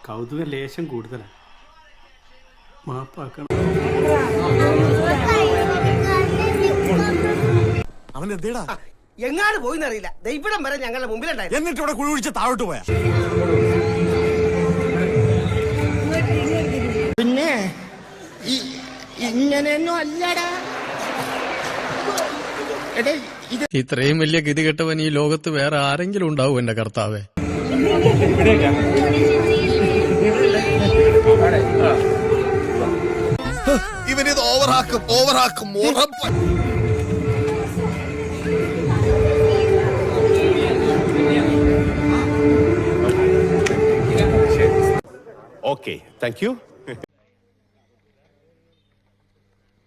കൗതുക ലേശം കൂടുതലാണ്. മാപ്പാക്കണം. അവൻ എന്തേടാ എങ്ങാട് പോയിന്നറിയില്ല. ദൈവം വരെ ഞങ്ങളുടെ മുമ്പിലുണ്ടായിരുന്നു. എന്നിട്ട് ഇവിടെ കുഴി കുഴിച്ച് താഴോട്ട് പോയാ. പിന്നെ ഇങ്ങനെയൊന്നും അല്ലടാ. ഇത്രയും വലിയ ഗതികെട്ടവൻ ഈ ലോകത്ത് വേറെ ആരെങ്കിലും ഉണ്ടാവും എന്റെ കർത്താവേ. ഇവനിത് ഓവറാക്കും ഉറപ്പ്. Okay, thank you.